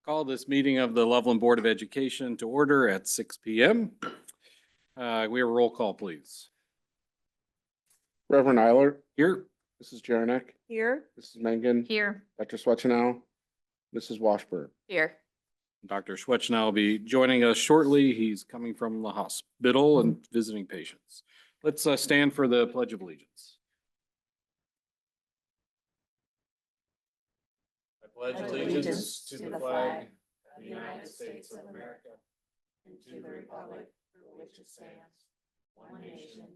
Call this meeting of the Loveland Board of Education to order at 6 p.m. We have a roll call, please. Reverend Eiler, Here. Mrs. Jaranek, Here. Mrs. Mengen, Here. Dr. Swetchenow, Mrs. Washburn. Here. Dr. Schwetchnow will be joining us shortly. He's coming from the hospital and visiting patients. Let's stand for the Pledge of Allegiance. I pledge allegiance to the flag of the United States of America and to the republic for which it stands, one nation,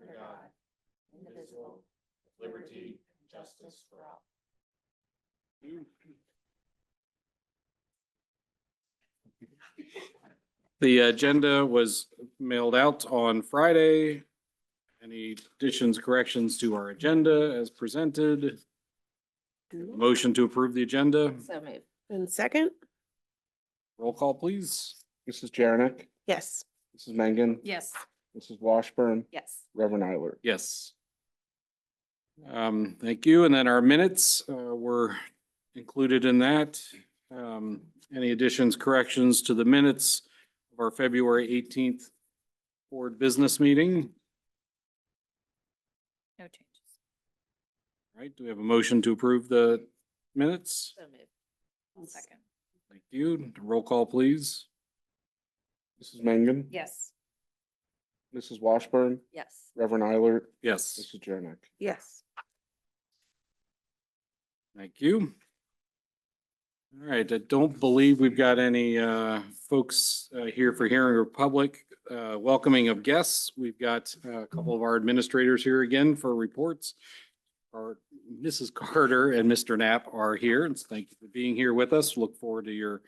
under God, indivisible, with liberty and justice for all. The agenda was mailed out on Friday. Any additions, corrections to our agenda as presented? Motion to approve the agenda. So moved. And second? Roll call, please. Mrs. Jaranek, Yes. Mrs. Mengen, Yes. Mrs. Washburn, Yes. Reverend Eiler. Yes. Thank you. And then our minutes were included in that. Any additions, corrections to the minutes of our February 18th board business meeting? No changes. All right, do we have a motion to approve the minutes? So moved. One second. Thank you. Roll call, please. Mrs. Mengen, Yes. Mrs. Washburn, Yes. Reverend Eiler, Yes, Mrs. Jaranek. Yes. thank you. All right, I don't believe we've got any folks here for hearing or public welcoming of guests. We've got a couple of our administrators here again for reports. Our Mrs. Carter and Mr. Knapp are here, and so thank you for being here with us. Look forward to your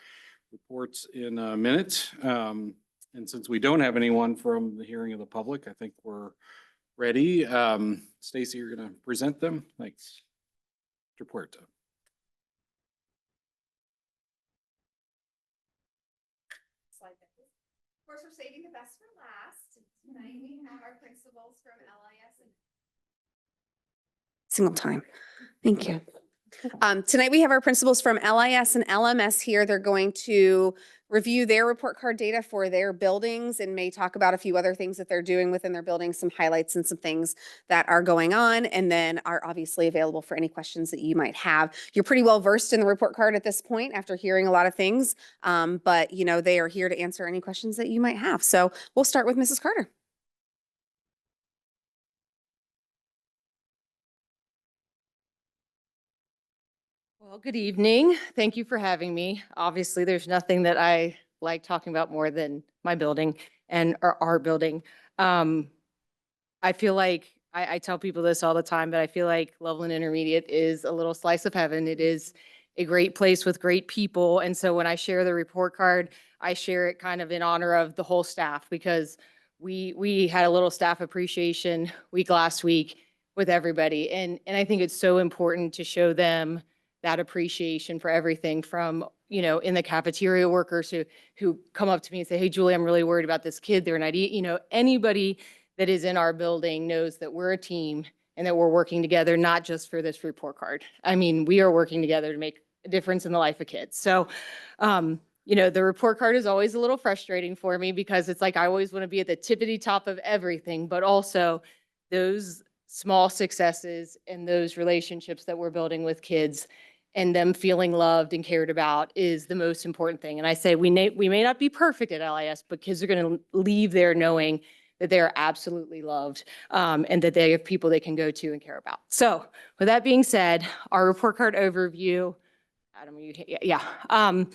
reports in a minute. And since we don't have anyone from the hearing of the public, I think we're ready. Stacy, you're going to present them. Thanks. Mr. Puerta. Of course, we're saving the best for last. Tonight we have our principals from LIS and single time. Thank you. Tonight we have our principals from LIS and LMS here. They're going to review their report card data for their buildings and may talk about a few other things that they're doing within their buildings, some highlights and some things that are going on, and then are obviously available for any questions that you might have. You're pretty well versed in the report card at this point after hearing a lot of things, but you know, they are here to answer any questions that you might have. So we'll start with Mrs. Carter. Well, good evening. Thank you for having me. Obviously, there's nothing that I like talking about more than my building and our building. I feel like I tell people this all the time, but I feel like Loveland Intermediate is a little slice of heaven. It is a great place with great people. And so when I share the report card, I share it kind of in honor of the whole staff, because we had a little staff appreciation week last week with everybody. And I think it's so important to show them that appreciation for everything from, you know, in the cafeteria workers who come up to me and say, hey, Julie, I'm really worried about this kid. They're not eating. You know, anybody that is in our building knows that we're a team and that we're working together, not just for this report card. I mean, we are working together to make a difference in the life of kids. So, you know, the report card is always a little frustrating for me because it's like I always want to be at the tippity top of everything, but also those small successes and those relationships that we're building with kids and them feeling loved and cared about is the most important thing. And I say we may not be perfect at LIS, but kids are going to leave there knowing that they are absolutely loved, and that they have people they can go to and care about. So with that being said, our report card overview, Adam,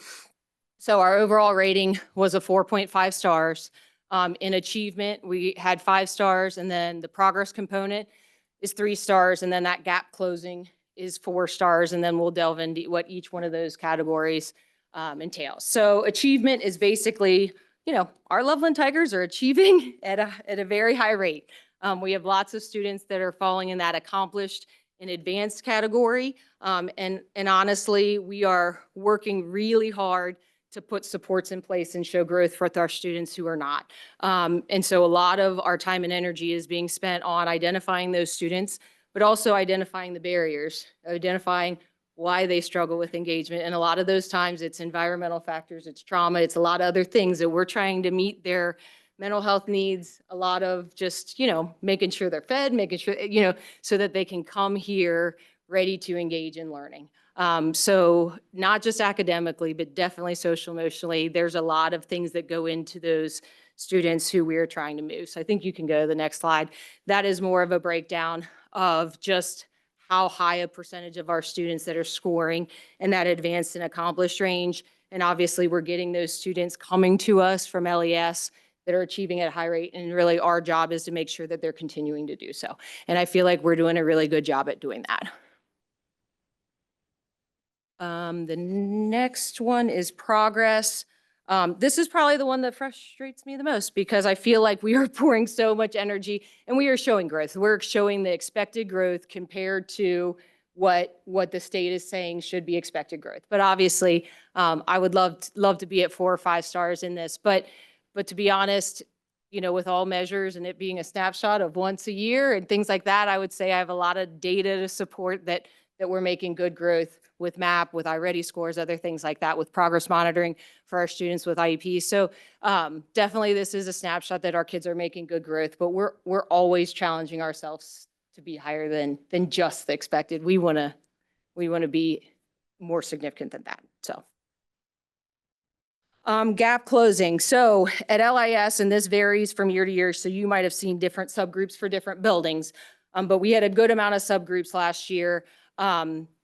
so our overall rating was a 4.5 stars. In achievement, we had 5 stars, and then the progress component is 3 stars, and then that gap closing is 4 stars, and then we'll delve into what each one of those categories entails. So achievement is basically, you know, our Loveland Tigers are achieving at a very high rate. We have lots of students that are falling in that accomplished and advanced category. And honestly, we are working really hard to put supports in place and show growth with our students who are not. And so a lot of our time and energy is being spent on identifying those students, but also identifying the barriers, identifying why they struggle with engagement. And a lot of those times it's environmental factors, it's trauma, it's a lot of other things that we're trying to meet their mental health needs, a lot of just, making sure they're fed, making sure, so that they can come here ready to engage in learning. So not just academically, but definitely social emotionally, there's a lot of things that go into those students who we are trying to move. So I think you can go to the next slide. That is more of a breakdown of just how high a percentage of our students that are scoring in that advanced and accomplished range. And obviously we're getting those students coming to us from LES that are achieving at a high rate. And really our job is to make sure that they're continuing to do so. And I feel like we're doing a really good job at doing that. The next one is progress. This is probably the one that frustrates me the most because I feel like we are pouring so much energy and we are showing growth. We're showing the expected growth compared to what the state is saying should be expected growth. But obviously, I would love to be at 4 or 5 stars in this. But to be honest, with all measures and it being a snapshot of once a year and things like that, I would say I have a lot of data to support that we're making good growth with MAP, with iReady scores, other things like that, with progress monitoring for our students with IEP. So definitely this is a snapshot that our kids are making good growth, but we're always challenging ourselves to be higher than just the expected. We want to be more significant than that. So gap closing. So at LIS, and this varies from year to year, so you might have seen different subgroups for different buildings, but we had a good amount of subgroups last year.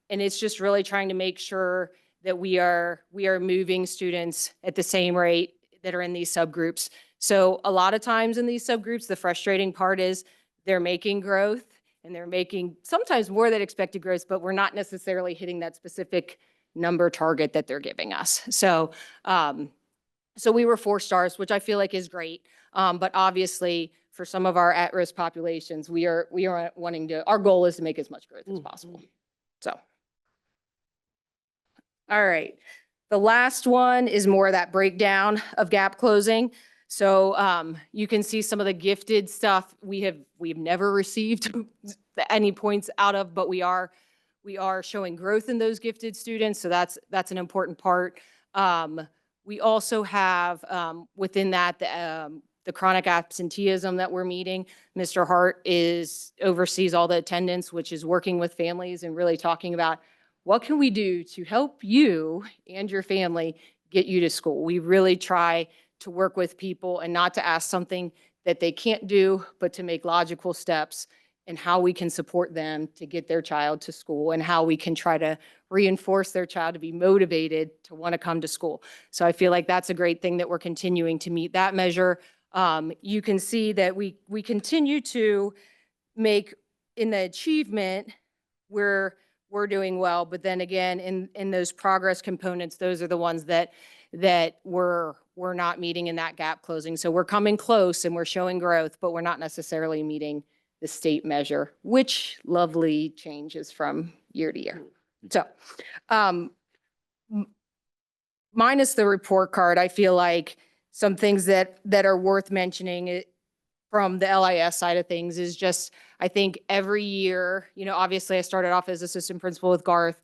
And it's just really trying to make sure that we are moving students at the same rate that are in these subgroups. So a lot of times in these subgroups, the frustrating part is they're making growth and they're making sometimes more than expected growth, but we're not necessarily hitting that specific number target that they're giving us. So, so we were 4 stars, which I feel like is great. But obviously for some of our at-risk populations, we are wanting to, our goal is to make as much growth as possible. So. All right. The last one is more of that breakdown of gap closing. So you can see some of the gifted stuff we've never received any points out of, but we are showing growth in those gifted students. So that's an important part. We also have within that the chronic absenteeism that we're meeting. Mr. Hart oversees all the attendance, which is working with families and really talking about what can we do to help you and your family get you to school. We really try to work with people and not to ask something that they can't do, but to make logical steps and how we can support them to get their child to school and how we can try to reinforce their child to be motivated to want to come to school. So I feel like that's a great thing that we're continuing to meet that measure. You can see that we continue to make in the achievement, we're doing well, but then again, in those progress components, those are the ones that we're not meeting in that gap closing. So we're coming close and we're showing growth, but we're not necessarily meeting the state measure, which lovely changes from year to year. So minus the report card, I feel like some things that are worth mentioning from the LIS side of things is just, I think every year, obviously I started off as assistant principal with Garth,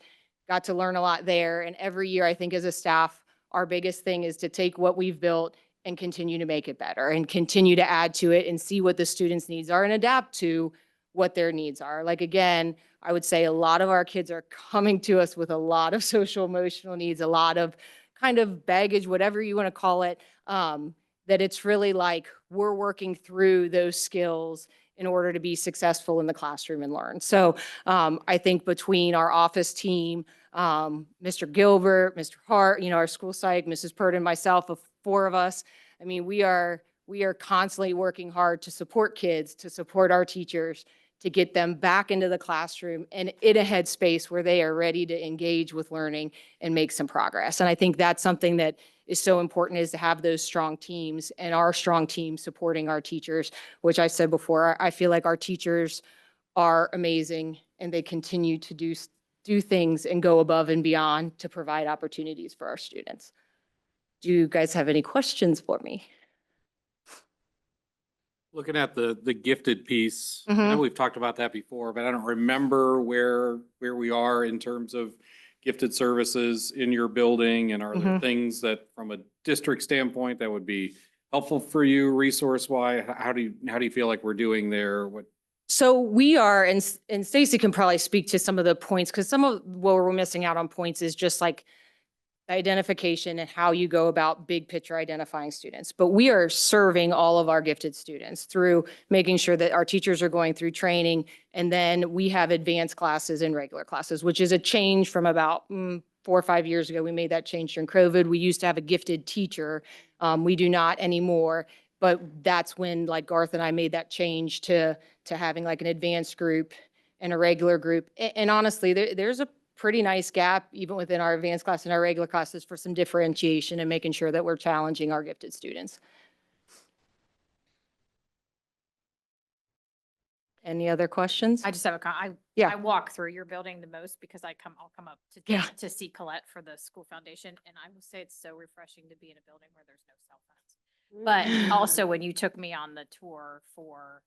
got to learn a lot there. And every year I think as a staff, our biggest thing is to take what we've built and continue to make it better and continue to add to it and see what the students' needs are and adapt to what their needs are. Like, again, I would say a lot of our kids are coming to us with a lot of social emotional needs, a lot of kind of baggage, whatever you want to call it, that it's really like we're working through those skills in order to be successful in the classroom and learn. So I think between our office team, Mr. Gilbert, Mr. Hart, our school psych, Mrs. Purd, and myself, of 4 of us, I mean, we are constantly working hard to support kids, to support our teachers, to get them back into the classroom and in a headspace where they are ready to engage with learning and make some progress. And I think that's something that is so important, is to have those strong teams and our strong team supporting our teachers, which I said before, I feel like our teachers are amazing and they continue to do things and go above and beyond to provide opportunities for our students. Do you guys have any questions for me? Looking at the gifted piece, I know we've talked about that before, but I don't remember where we are in terms of gifted services in your building? And are there Mhm. things that from a district standpoint that would be helpful for you resource wise? How do you feel like we're doing there? What? So we are, and Stacy can probably speak to some of the points, because some of what we're missing out on points is just like identification and how you go about big picture identifying students. But we are serving all of our gifted students through making sure that our teachers are going through training. And then we have advanced classes and regular classes, which is a change from about 4 or 5 years ago. We made that change during COVID. We used to have a gifted teacher. We do not anymore. But that's when like Garth and I made that change to having like an advanced group and a regular group. And honestly, there's a pretty nice gap even within our advanced class and our regular classes for some differentiation and making sure that we're challenging our gifted students. Any other questions? I just have Yeah. I walk through your building the most because I'll come up Yeah. to see Colette for the school foundation. And I will say it's so refreshing to be in a building where there's no cell phones. But also when you took me on the tour for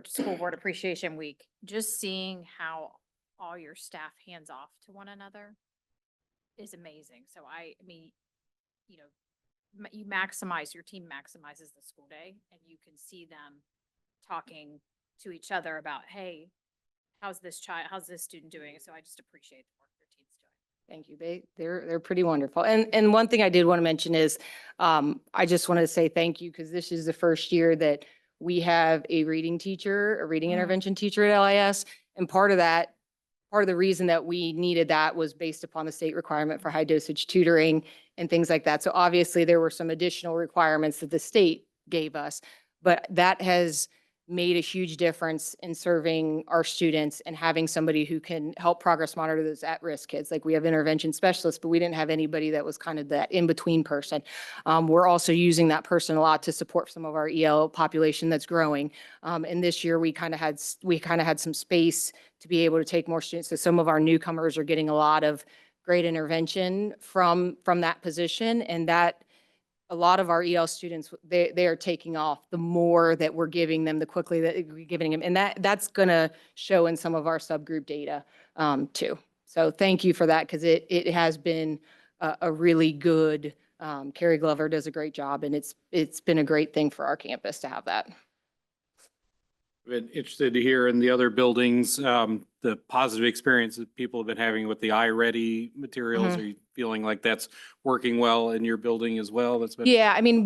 School Board Appreciation Week, just seeing how all your staff hands off to one another is amazing. So I mean, you know, you maximize, your team maximizes the school day and you can see them talking to each other about, hey, how's this student doing? So I just appreciate the work your team's doing. Thank you. They're pretty wonderful. And one thing I did want to mention is, I just wanted to say thank you because this is the first year that we have a reading teacher, a reading intervention teacher at LIS. And part of the reason that we needed that was based upon the state requirement for high dosage tutoring and things like that. So obviously there were some additional requirements that the state gave us, but that has made a huge difference in serving our students and having somebody who can help progress monitor those at-risk kids. Like we have intervention specialists, but we didn't have anybody that was kind of that in-between person. We're also using that person a lot to support some of our EL population that's growing. And this year we kind of had some space to be able to take more students. So some of our newcomers are getting a lot of great intervention from that position, and that a lot of our EL students, they are taking off the more that we're giving them, the quickly that we're giving them. And that's going to show in some of our subgroup data too. So thank you for that, because it has been a really good, Carrie Glover does a great job, and it's been a great thing for our campus to have that. Been interested to hear in the other buildings, the positive experience that people have been having with the iReady materials. Are you feeling like that's working well in your building as well? That's been. Yeah, I mean,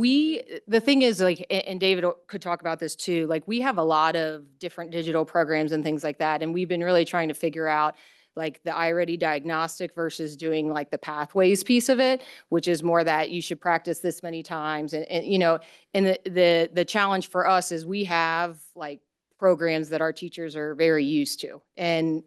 the thing is like, and David could talk about this too, like we have a lot of different digital programs and things like that. And we've been really trying to figure out like the iReady diagnostic versus doing like the pathways piece of it, which is more that you should practice this many times. And you know, and the challenge for us is we have like programs that our teachers are very used to and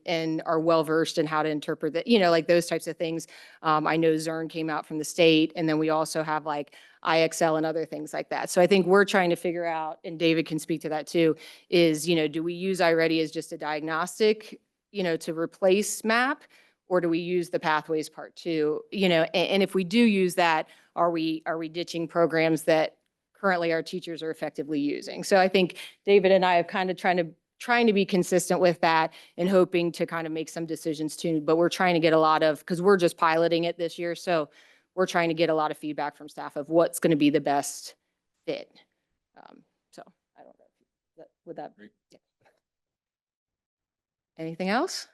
are well-versed in how to interpret that, you know, like those types of things. I know Zern came out from the state, and then we also have like IXL and other things like that. So I think we're trying to figure out, and David can speak to that too, is, you know, do we use iReady as just a diagnostic, you know, to replace MAP, or do we use the pathways part too? You know, and if we do use that, are we ditching programs that currently our teachers are effectively using? So I think David and I have kind of trying to be consistent with that and hoping to kind of make some decisions too. But we're trying to get a lot of, because we're just piloting it this year. So we're trying to get a lot of feedback from staff of what's going to be the best fit. So I don't know. Would that? Yeah. Anything else?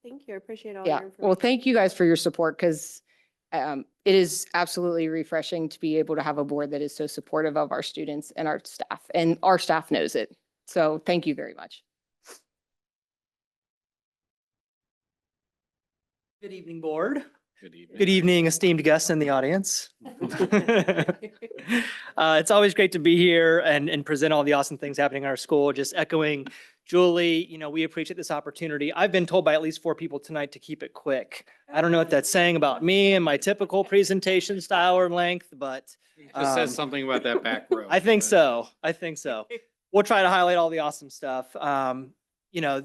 Thank you. I appreciate all Yeah. your Well, information. thank you guys for your support, because it is absolutely refreshing to be able to have a board that is so supportive of our students and our staff, and our staff knows it. So thank you very much. Good evening, board. Good evening. Good evening, esteemed guests in the audience. It's always great to be here and present all the awesome things happening in our school. Just echoing Julie, you know, we appreciate this opportunity. I've been told by at least 4 people tonight to keep it quick. I don't know what that's saying about me and my typical presentation style or length, but It just says something about that back row. I think so. I think so. We'll try to highlight all the awesome stuff. You know,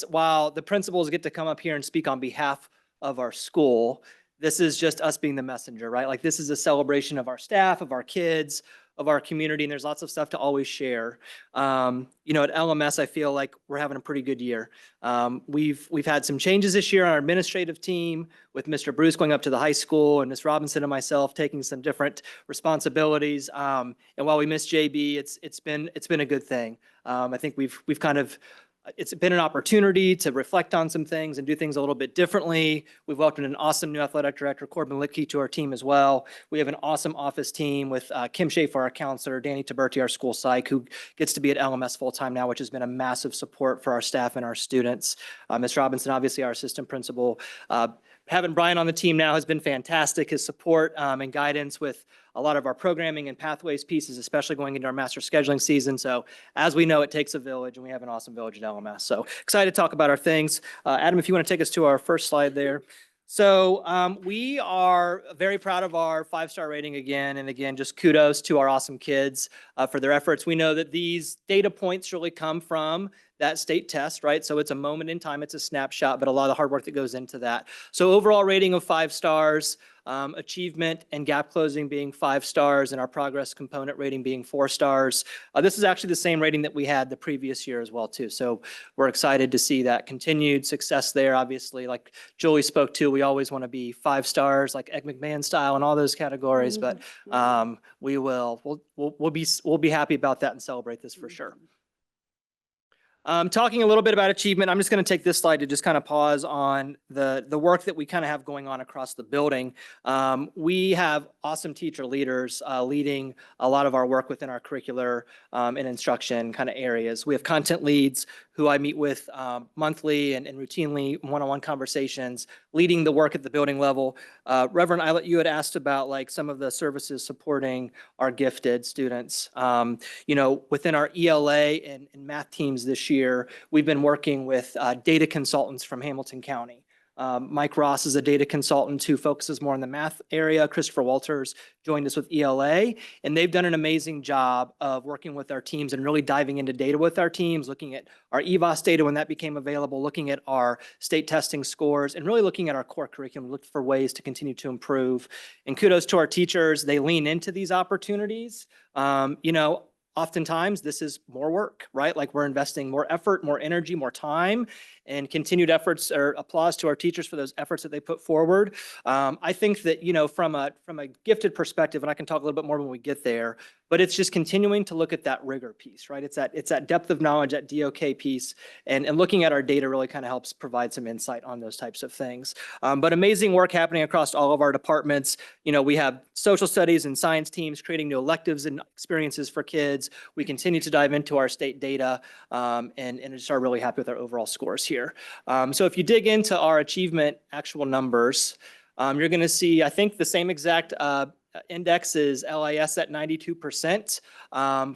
while the principals get to come up here and speak on behalf of our school, this is just us being the messenger, right? Like this is a celebration of our staff, of our kids, of our community, and there's lots of stuff to always share. You know, at LMS, I feel like we're having a pretty good year. We've had some changes this year on our administrative team with Mr. Bruce going up to the high school and Ms. Robinson and myself taking some different responsibilities. And while we miss JB, it's been a good thing. I think we've kind of, it's been an opportunity to reflect on some things and do things a little bit differently. We've welcomed an awesome new athletic director, Corbin Litke, to our team as well. We have an awesome office team with Kim Schaefer, our counselor, Danny Taberti, our school psych, who gets to be at LMS full-time now, which has been a massive support for our staff and our students. Ms. Robinson, obviously our assistant principal. Having Brian on the team now has been fantastic. His support and guidance with a lot of our programming and pathways pieces, especially going into our master scheduling season. So as we know, it takes a village, and we have an awesome village at LMS. So excited to talk about our things. Adam, if you want to take us to our first slide there. So we are very proud of our 5-star rating again. And again, just kudos to our awesome kids for their efforts. We know that these data points really come from that state test, right? So it's a moment in time, it's a snapshot, but a lot of the hard work that goes into that. So overall rating of 5 stars, achievement and gap closing being 5 stars, and our progress component rating being 4 stars. This is actually the same rating that we had the previous year as well too. So we're excited to see that continued success there. Obviously, like Julie spoke to, we always want to be 5 stars, like Egg McMahon style in all those categories, but we'll be happy about that and celebrate this for sure. Talking a little bit about achievement, I'm just going to take this slide to just kind of pause on the work that we kind of have going on across the building. We have awesome teacher leaders leading a lot of our work within our curricular and instruction kind of areas. We have content leads who I meet with monthly and routinely one-on-one conversations, leading the work at the building level. Reverend Eilert, you had asked about like some of the services supporting our gifted students. You know, within our ELA and math teams this year, we've been working with data consultants from Hamilton County. Mike Ross is a data consultant who focuses more on the math area. Christopher Walters joined us with ELA, and they've done an amazing job of working with our teams and really diving into data with our teams, looking at our EVOS data when that became available, looking at our state testing scores, and really looking at our core curriculum, look for ways to continue to improve. And kudos to our teachers. They lean into these opportunities. You know, oftentimes this is more work, right? Like we're investing more effort, more energy, more time, and continued efforts, or applause to our teachers for those efforts that they put forward. I think that, you know, from a gifted perspective, and I can talk a little bit more when we get there, but it's just continuing to look at that rigor piece, right? It's that depth of knowledge, that DOK piece, and looking at our data really kind of helps provide some insight on those types of things. But amazing work happening across all of our departments. You know, we have social studies and science teams creating new electives and experiences for kids. We continue to dive into our state data and just are really happy with our overall scores here. So if you dig into our achievement actual numbers, you're going to see, I think, the same exact index is LIS at 92%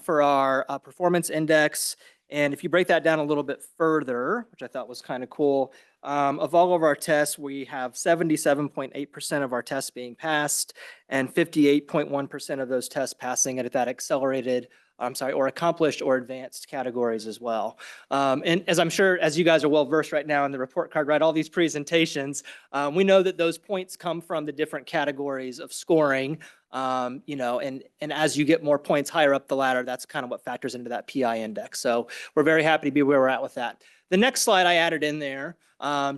for our performance index. And if you break that down a little bit further, which I thought was kind of cool, of all of our tests, we have 77.8% of our tests being passed and 58.1% of those tests passing at that accelerated, or accomplished or advanced categories as well. And as I'm sure, as you guys are well versed right now in the report card, right, all these presentations, we know that those points come from the different categories of scoring. You know, and as you get more points higher up the ladder, that's kind of what factors into that PI index. So we're very happy to be where we're at with that. The next slide I added in there,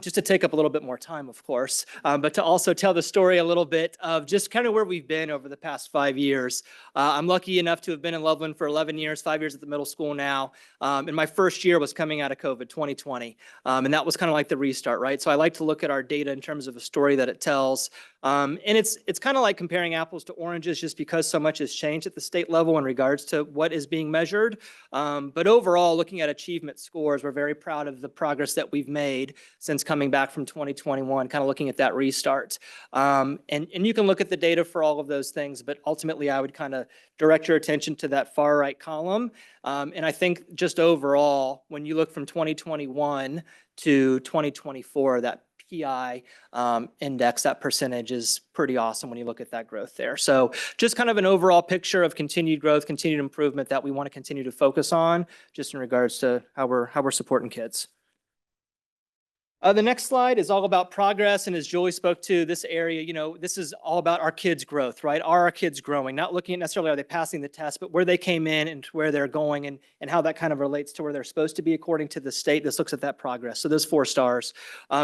just to take up a little bit more time, of course, but to also tell the story a little bit of just kind of where we've been over the past 5 years. I'm lucky enough to have been in Loveland for 11 years, 5 years at the middle school now. And my first year was coming out of COVID, 2020. And that was kind of like the restart, right? So I like to look at our data in terms of a story that it tells. And it's kind of like comparing apples to oranges just because so much has changed at the state level in regards to what is being measured. But overall, looking at achievement scores, we're very proud of the progress that we've made since coming back from 2021, kind of looking at that restart. And you can look at the data for all of those things, but ultimately I would kind of direct your attention to that far right column. And I think just overall, when you look from 2021 to 2024, that PI index, that percentage is pretty awesome when you look at that growth there. So just kind of an overall picture of continued growth, continued improvement that we want to continue to focus on just in regards to how we're supporting kids. The next slide is all about progress. And as Julie spoke to this area, you know, this is all about our kids' growth, right? Are our kids growing? Not looking at necessarily are they passing the test, but where they came in and where they're going and how that kind of relates to where they're supposed to be according to the state. This looks at that progress. So those 4 stars.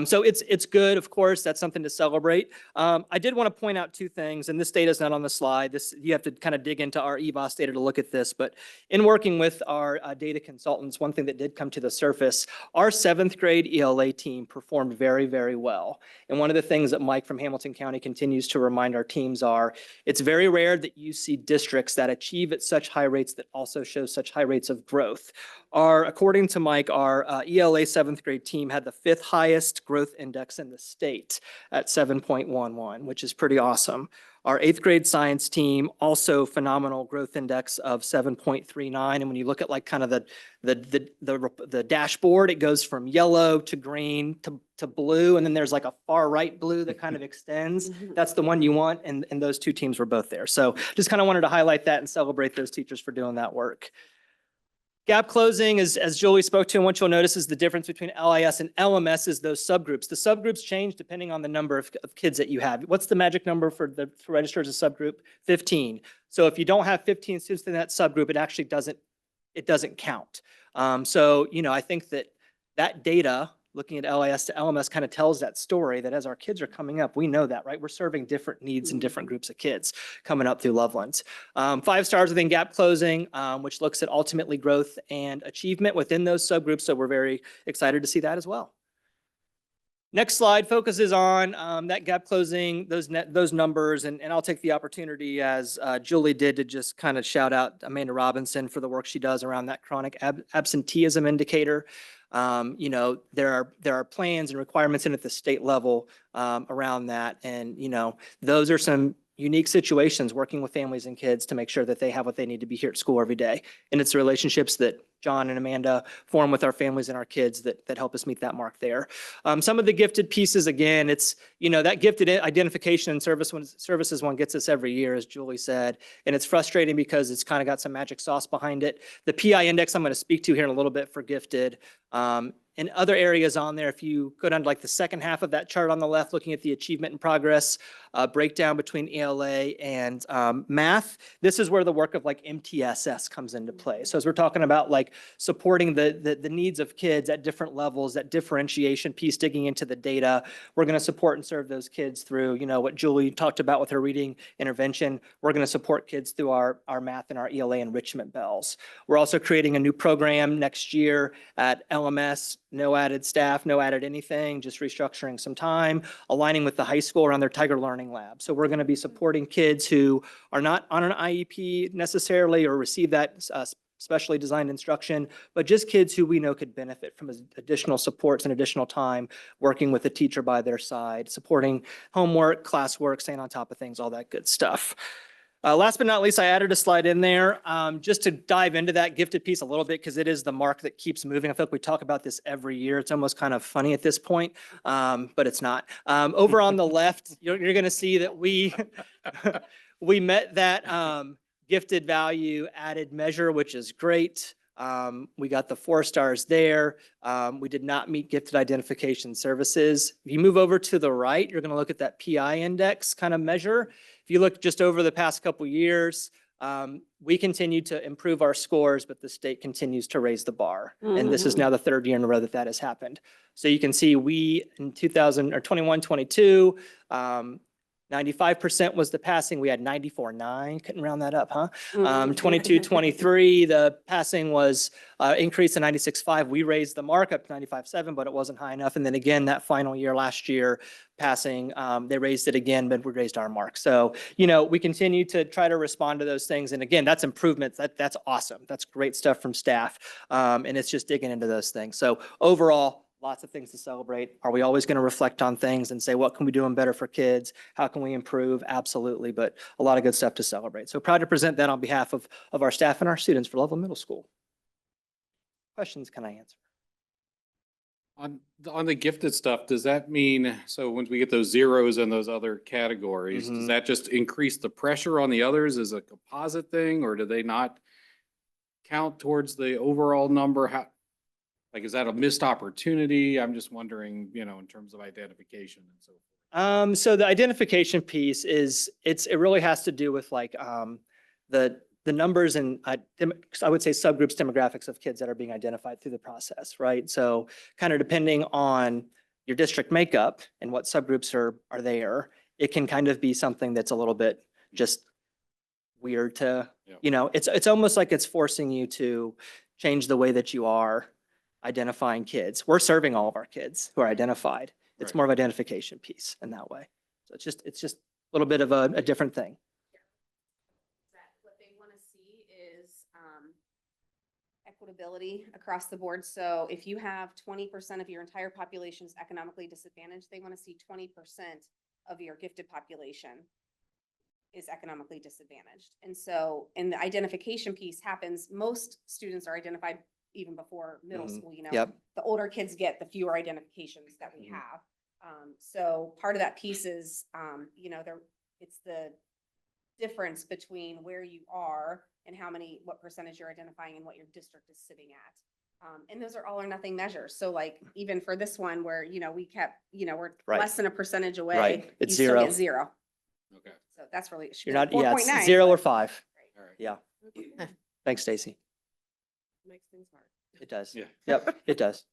So it's good, of course. That's something to celebrate. I did want to point out 2 things, and this data is not on the slide. This you have to kind of dig into our EVOS data to look at this. But in working with our data consultants, one thing that did come to the surface, our 7th grade ELA team performed very, very well. And one of the things that Mike from Hamilton County continues to remind our teams are, it's very rare that you see districts that achieve at such high rates that also show such high rates of growth. According to Mike, our ELA 7th grade team had the 5th highest growth index in the state at 7.11, which is pretty awesome. Our 8th grade science team, also phenomenal growth index of 7.39. And when you look at like kind of the dashboard, it goes from yellow to green to blue. And then there's like a far right blue that kind of extends. That's the one you want. And those 2 teams were both there. So just kind of wanted to highlight that and celebrate those teachers for doing that work. Gap closing, as Jolie spoke to, and what you'll notice is the difference between LIS and LMS is those subgroups. The subgroups change depending on the number of kids that you have. What's the magic number for register as a subgroup? 15. So if you don't have 15 students in that subgroup, it actually doesn't count. So, you know, I think that data, looking at LIS to LMS, kind of tells that story that as our kids are coming up, we know that, right? We're serving different needs and different groups of kids coming up through Loveland. 5 stars within gap closing, which looks at ultimately growth and achievement within those subgroups. So we're very excited to see that as well. Next slide focuses on that gap closing, those numbers, and I'll take the opportunity, as Julie did, to just kind of shout out Amanda Robinson for the work she does around that chronic absenteeism indicator. You know, there are plans and requirements in at the state level around that, and you know, those are some unique situations working with families and kids to make sure that they have what they need to be here at school every day. And it's the relationships that John and Amanda form with our families and our kids that help us meet that mark there. Some of the gifted pieces, again, it's, you know, that gifted identification and services one gets us every year, as Julie said. And it's frustrating because it's kind of got some magic sauce behind it. The PI index I'm going to speak to here in a little bit for gifted. And other areas on there, if you go down to like the second half of that chart on the left, looking at the achievement and progress breakdown between ELA and math, this is where the work of like MTSS comes into play. So as we're talking about like supporting the needs of kids at different levels, that differentiation piece, digging into the data, we're going to support and serve those kids through, you know, what Julie talked about with her reading intervention. We're going to support kids through our math and our ELA enrichment bells. We're also creating a new program next year at LMS. No added staff, no added anything, just restructuring some time, aligning with the high school around their Tiger Learning Lab. So we're going to be supporting kids who are not on an IEP necessarily or receive that specially designed instruction, but just kids who we know could benefit from additional supports and additional time working with a teacher by their side, supporting homework, classwork, staying on top of things, all that good stuff. Last but not least, I added a slide in there just to dive into that gifted piece a little bit, because it is the mark that keeps moving. I feel like we talk about this every year. It's almost kind of funny at this point, but it's not. Over on the left, you're going to see that we met that gifted value added measure, which is great. We got the 4 stars there. We did not meet gifted identification services. If you move over to the right, you're going to look at that PI index kind of measure. If you look just over the past couple of years, we continue to improve our scores, but the state continues to raise the bar. And this is now the 3rd year in a row that has happened. So you can see we in 21-22, 95% was the passing. We had 94.9. Couldn't round that up, huh? 22-23, the passing was increased to 96.5. We raised the mark up to 95.7, but it wasn't high enough. And then again, that final year last year, passing, they raised it again, but we raised our mark. So, you know, we continue to try to respond to those things. And again, that's improvements. That's awesome. That's great stuff from staff. And it's just digging into those things. So overall, lots of things to celebrate. Are we always going to reflect on things and say, what can we do better for kids? How can we improve? Absolutely. But a lot of good stuff to celebrate. So proud to present that on behalf of our staff and our students for Loveland Middle School. Questions can I answer? On the gifted stuff, does that mean, so once we get those zeros in those other categories, does that just increase the pressure on the others as a composite thing, or do they not count towards the overall number? How Like, is that a missed opportunity? I'm just wondering, in terms of identification and so forth. So the identification piece is, it really has to do with like, the numbers and, I would say subgroups demographics of kids that are being identified through the process, right? So kind of depending on your district makeup and what subgroups are there, it can kind of be something that's a little bit just weird to, Yeah. it's almost like it's forcing you to change the way that you are identifying kids. We're serving all of our kids who are identified. It's Right. more of identification piece in that way. So it's just a little bit of a different thing. That what they want to see is equitability across the board. So if you have 20% of your entire population is economically disadvantaged, they want to see 20% of your gifted population is economically disadvantaged. And so, and the identification piece happens, most students are identified even before middle Mhm. school, Yep. The older kids get, the fewer identifications that we Mhm. have. So part of that piece is, it's the difference between where you are and what percentage you're identifying and what your district is sitting at. And those are all or nothing measures. So like, even for this one where, we kept, we're Right. less than a percentage away. Right. It's you still zero. get zero. Okay. So that's really. You're not, yeah, 4.9, it's 0 or but- 5. All right. Yeah. Thanks, Stacy. Makes things hard. It does. Yeah. Yep, it does.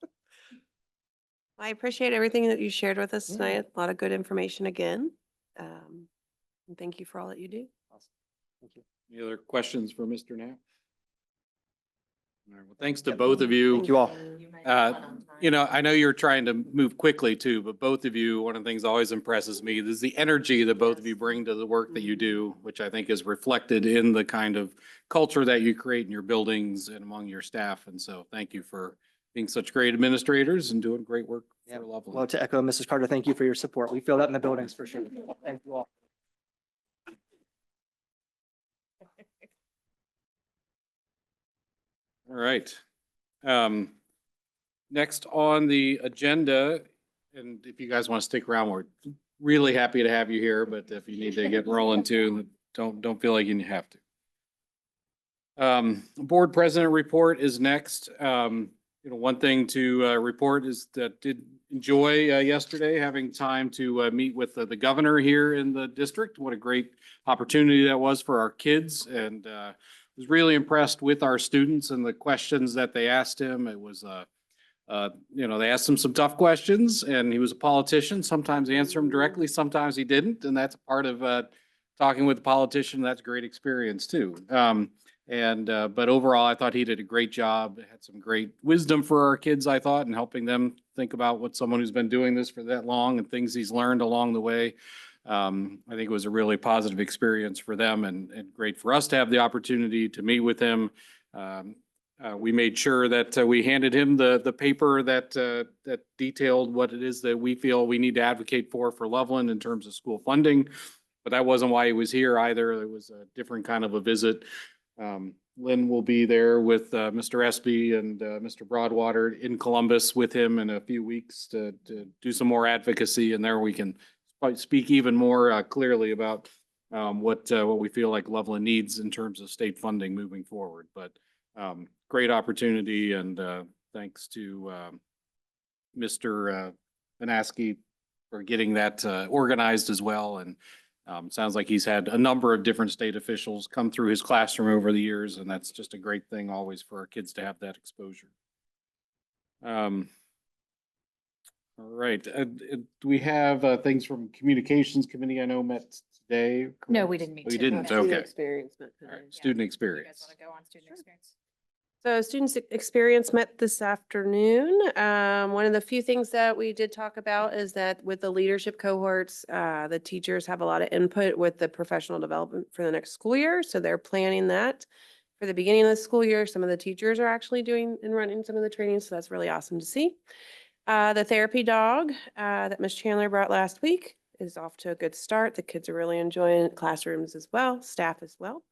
I appreciate everything that you shared with us Yeah. tonight. A lot of good information again. And thank you for all that you do. Awesome. Thank you. Any other questions for Mr. Knapp? All right, well, thanks to both of you. Thank you all. I know you're trying to move quickly too, but both of you, one of the things that always impresses me is the energy that both of you bring to the work that you do, which I think is reflected in the kind of culture that you create in your buildings and among your staff. And so thank you for being such great administrators and doing great work Yeah. for Loveland. Well, to echo Mrs. Carter, thank you for your support. We feel that in the buildings for sure. Thank you all. All right. Next on the agenda, and if you guys want to stick around, we're really happy to have you here, but if you need to get rolling too, don't feel like you have to. Board President report is next. One thing to report is that did enjoy yesterday having time to meet with the governor here in the district. What a great opportunity that was for our kids, and was really impressed with our students and the questions that they asked him. It was they asked him some tough questions, and he was a politician. Sometimes he answered them directly, sometimes he didn't, and that's a part of talking with a politician. That's a great experience too. But overall, I thought he did a great job. Had some great wisdom for our kids, I thought, and helping them think about what someone who's been doing this for that long and things he's learned along the way. I think it was a really positive experience for them and great for us to have the opportunity to meet with him. We made sure that we handed him the paper that detailed what it is that we feel we need to advocate for Loveland in terms of school funding. But that wasn't why he was here either. It was a different kind of a visit. Lynn will be there with Mr. Espy and Mr. Broadwater in Columbus with him in a few weeks to do some more advocacy, and there we can speak even more clearly about what we feel like Loveland needs in terms of state funding moving forward. But great opportunity, and thanks to Mr. Vanaski for getting that organized as well. And sounds like he's had a number of different state officials come through his classroom over the years, and that's just a great thing always for our kids to have that exposure. All right, do we have things from Communications Committee? I know met today. No, correct? we didn't meet Oh, you today. didn't, Student okay. Experience met All right, today. student You guys experience. want to go on student experience? So Students Experience met this afternoon. One of the few things that we did talk about is that with the leadership cohorts, the teachers have a lot of input with the professional development for the next school year. So they're planning that for the beginning of the school year. Some of the teachers are actually doing and running some of the training. So that's really awesome to see. The therapy dog that Ms. Chandler brought last week is off to a good start. The kids are really enjoying it, classrooms as well, staff as well.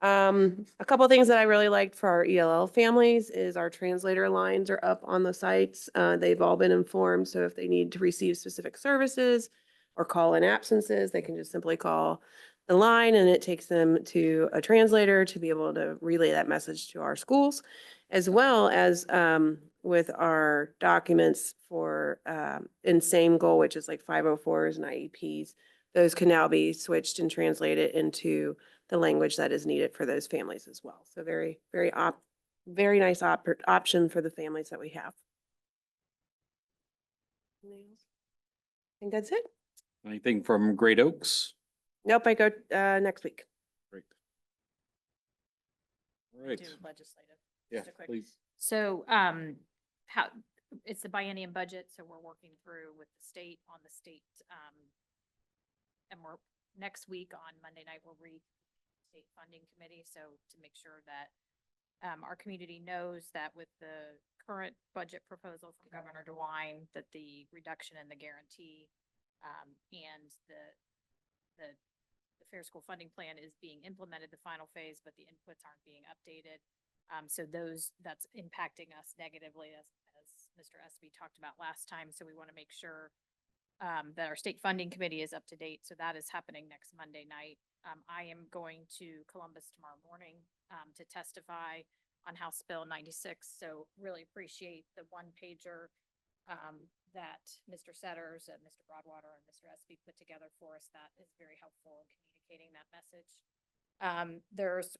A couple of things that I really liked for our ELL families is our translator lines are up on the sites. They've all been informed. So if they need to receive specific services or call in absences, they can just simply call the line and it takes them to a translator to be able to relay that message to our schools, as well as with our documents for, in same goal, which is like 504s and IEPs. Those can now be switched and translated into the language that is needed for those families as well. So very, very nice option for the families that we have. Anything else? I think that's it. Anything from Great Oaks? Nope, I go, next week. Great. All right. Do legislative. Yeah, just a quick- please. So, how, it's the biennium budget, so we're working through with the state on the state, and we're, next week on Monday night, we'll read state funding committee, so to make sure that, our community knows that with the current budget proposal from Governor DeWine, that the reduction in the guarantee, and the Fair School Funding Plan is being implemented, the final phase, but the inputs aren't being updated. So that's impacting us negatively as Mr. Espy talked about last time. So we want to make sure that our state funding committee is up to date. So that is happening next Monday night. I am going to Columbus tomorrow morning to testify on House Bill 96. So really appreciate the one pager that Mr. Setters and Mr. Broadwater and Mr. Espy put together for us. That is very helpful in communicating that message.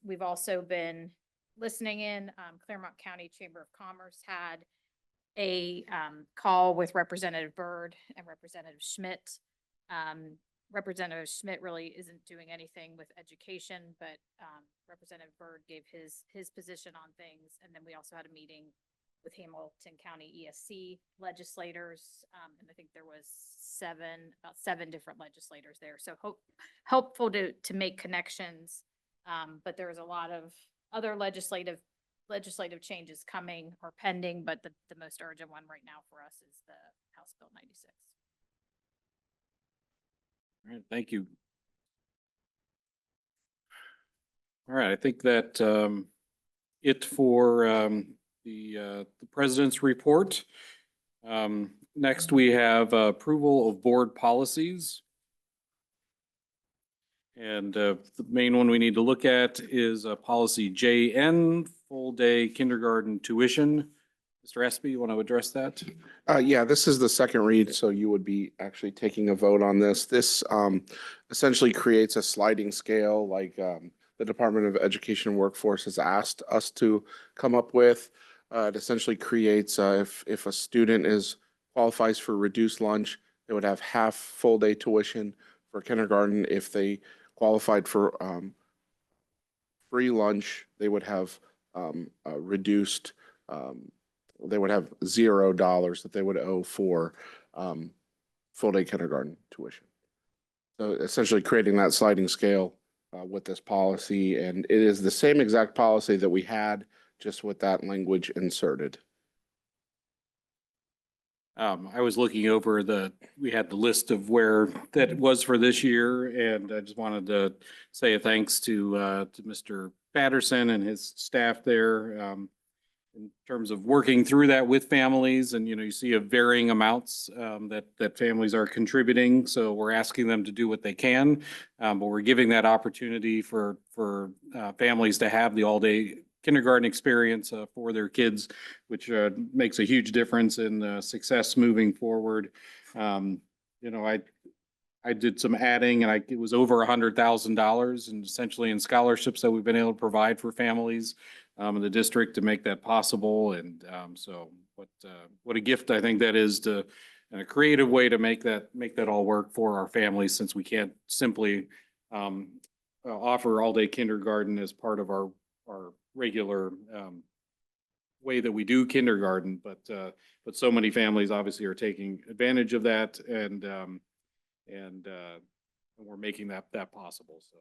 We've also been listening in, Claremont County Chamber of Commerce had a call with Representative Byrd and Representative Schmidt. Representative Schmidt really isn't doing anything with education, but Representative Byrd gave his position on things. And then we also had a meeting with Hamilton County ESC legislators. And I think there was about seven different legislators there. So helpful to make connections. But there's a lot of other legislative changes coming or pending, but the most urgent one right now for us is the House Bill 96. All right, thank you. All right, I think that it for the president's report. Next, we have approval of board policies. And the main one we need to look at is policy JN, full day kindergarten tuition. Mr. Espy, you want to address that? Yeah, this is the second read, so you would be actually taking a vote on this. This essentially creates a sliding scale like the Department of Education and Workforce has asked us to come up with. It essentially creates, if a student qualifies for reduced lunch, they would have half full day tuition for kindergarten. If they qualified for free lunch, they would have reduced, they would have $0 that they would owe for full day kindergarten tuition. So essentially creating that sliding scale with this policy, and it is the same exact policy that we had, just with that language inserted. I was looking over we had the list of where that was for this year, and I just wanted to say a thanks to Mr. Patterson and his staff there. In terms of working through that with families, and you see of varying amounts that families are contributing. So we're asking them to do what they can, but we're giving that opportunity for families to have the all-day kindergarten experience for their kids, which makes a huge difference in success moving forward. I did some adding, and it was over $100,000 and essentially in scholarships that we've been able to provide for families in the district to make that possible. And so what a gift I think that is, to and a creative way to make that all work for our families, since we can't simply offer all-day kindergarten as part of our regular way that we do kindergarten. But so many families obviously are taking advantage of that, and we're making that possible. So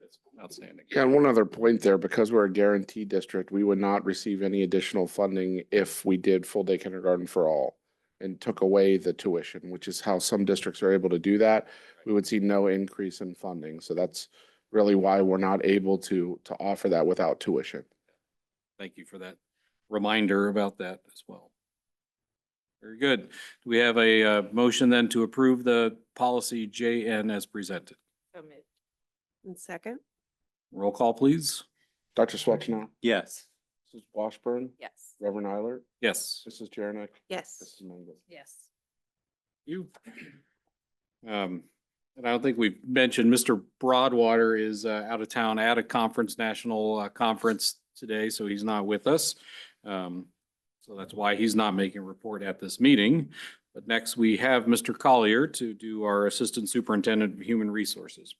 it's outstanding. Yeah, and one other point there, because we're a guarantee district, we would not receive any additional funding if we did full day kindergarten for all and took away the tuition, which is how some districts are able to do that. We would see no increase in funding. So that's really why we're not able to offer that without tuition. Thank you for that reminder about that as well. Very good. Do we have a motion then to approve the policy JN as presented? So moved. And second? Roll call, please. Dr. Swetchnow, Yes. Mrs. Mrs. Washburn, Yes. Reverend Eilert, Yes. Mrs. Jernick, Yes. Mrs. Mangan. Yes. You. And I don't think we've mentioned, Mr. Broadwater is out of town at a conference, national conference today, so he's not with us. So that's why he's not making a report at this meeting. But next we have Mr. Collier to do our Assistant Superintendent of Human Resources.